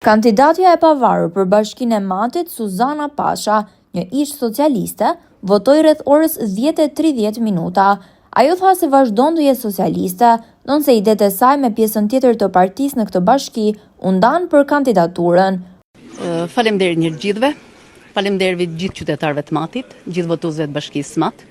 Kandidatja e pavarur për Bashkinë e Matit, Suzana Pasha, një ish socialiste, votoi rreth orës 10:30 minuta. Ajo tha se vazhdon të jetë socialiste, ndonse idetë e saj me pjesën tjetër të partisë në këtë bashki u ndan për kandidaturën. Faleminderit një gjithëve, faleminderit gjithë qytetarëve të Matit, gjithë votuesve të Bashkisë Mat.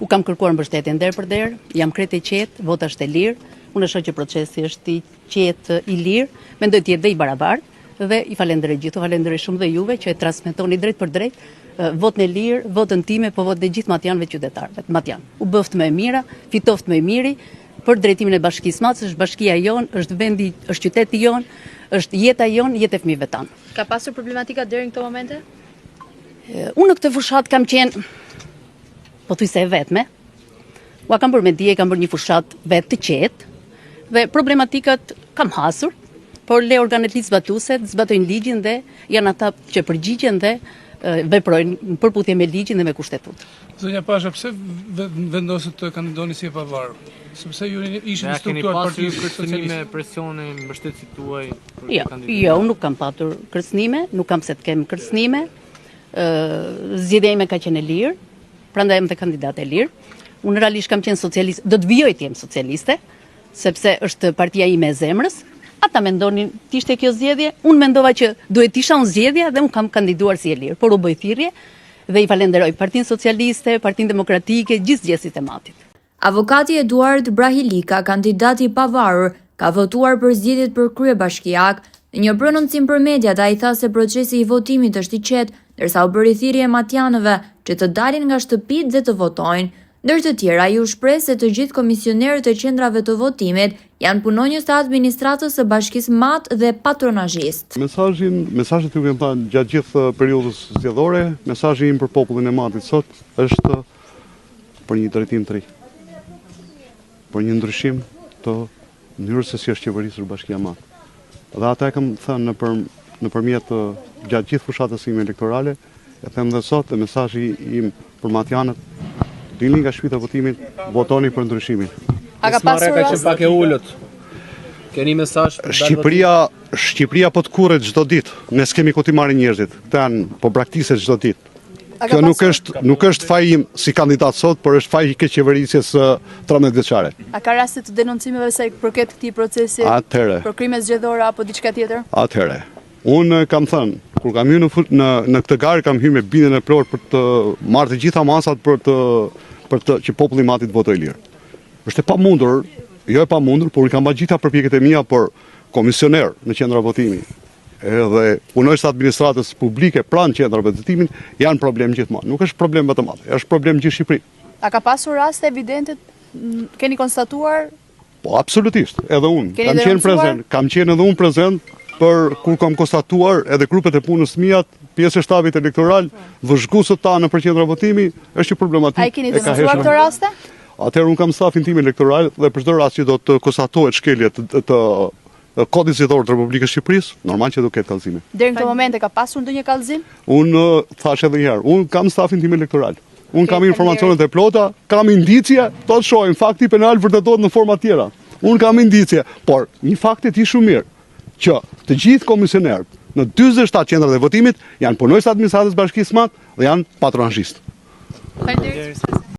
U kam kërkuar mbështetje der për der, jam krete i qetë, vota është e lirë, unë shoh që procesi është i qetë, i lirë, mendoj të jetë dhe i barabartë dhe i falenderoj gjithë, falenderoj shumë dhe juve që e transmetoni drejt për drejt votën e lirë, votën time, po votën e gjithë matjanëve qytetarëve. Matjan, u bëft më e mira, fitoft më e miri për drejtimin e Bashkisë Mat, është bashkia jon, është vendi, është qyteti jon, është jeta jon, jetë e fëmijëve tanë. Ka pasur problematika deri në këto momente? Unë në këtë fushat kam qenë, po thuj se e vetme, ua kam bërë me dije, kam bërë një fushat vetë të qetë, dhe problematikat kam hasur, por le organet ligjit zbatuese zbatojnë ligjin dhe janë ata që përgjigjen dhe veprojnë në përputhje me ligjin dhe me kushtetut. Zonja Pasha, pse vendosët të kandidoni si e pavarur? Sepse ju ishin struktuar Partisë Socialiste, presione mbështetësit tuaj për kandidaturën? Jo, nuk kam patur kërcënime, nuk kam se të kem kërcënime. Zgjedhja ime ka qenë e lirë, prandaj jam dhe kandidate e lirë. Unë realisht kam qenë socialiste, do të vijoj të jem socialiste, sepse është partia ime e zemrës. Ata mendonin të ishte kjo zgjedhje, unë mendova që duhet isha unë zgjedhja dhe unë kam kandiduar si e lirë, por u bëj thirrje dhe i falenderoj Partinë Socialiste, Partinë Demokratike, gjithë zgjedhësit e Matit. Avokati Eduard Brahilika, kandidati i pavarur, ka votuar për zgjedhjet për kryebashkiak. Në një prononcim për mediat, ai tha se procesi i votimit është i qetë, ndërsa u bëri thirrje matjanëve që të dalin nga shtëpitë dhe të votojnë. Ndër të tjera, ju shpreh se të gjithë komisionerët e qendrave të votimit janë punonjës të administratës së Bashkisë Mat dhe patronazhistë. Mesazhet që vjen thënë gjatë gjithë periudhës zgjedhore, mesazhi im për popullin e Matit sot është për një drejtim të ri. Për një ndryshim të mënyrës se si është qeverisur Bashkia Mat. Dhe ata e kam thënë nëpërmjet gjatë gjithë fushatës sime elektorale, e them dhe sot, dhe mesazhi im për matjanët: dilni nga shtëpia e votimit, votoni për ndryshimin. A ka pasur që pak e ulët. Keni mesazh për Shqipëria po të kurret çdo ditë. Ne s'kemi ku t'i marrin njerëzit. Këta janë po braktiset çdo ditë. Kjo nuk është faji im si kandidat sot, por është faji i qeverisjes 13 vjeçare. A ka raste të denoncimeve sa i përket këtij procesi? Atëherë, për krime zgjedhore apo diçka tjetër? Atëherë, unë kam thënë, kur kam hyrë në këtë garë, kam hyrë me bindjen e plot për të marrë të gjitha masat për të që populli i Matit votojë lirë. Është e pamundur, jo e pamundur, por i kam bërë gjitha përpjekjet e mia por komisioner në qendra votimi. Edhe punojës administratës publike pranë qendrave të votimit janë problem gjithmonë. Nuk është problem vetëm atë, është problem gjithë Shqipëri. A ka pasur raste evidente, keni konstatuar? Po, absolutisht, edhe unë. Kam qenë edhe unë prezent për kur kam konstatuar edhe grupet e punës mijat, pjesë e shtabit elektoral, vëzhguesët tanë për qendra votimi, është një problematikë. A i keni denoncuar këto raste? Atëherë unë kam stafin tim elektoral dhe për çdo rast që do të konstatohet shkelje të kodit zgjedhor të Republikës së Shqipërisë, normal që do ketë kallëzime. Deri në këtë moment ka pasur ndonjë kallëzim? Unë thash edhe një herë, unë kam stafin tim elektoral. Unë kam informacionet e plota, kam indicie, do të shohim fakti penal vërtetohet në forma tjera. Unë kam indicie, por një fakt i shumë mirë që të gjithë komisionerët në 47 qendrat e votimit janë punonjës administratës Bashkisë Mat dhe janë patronazhistë. Faleminderit.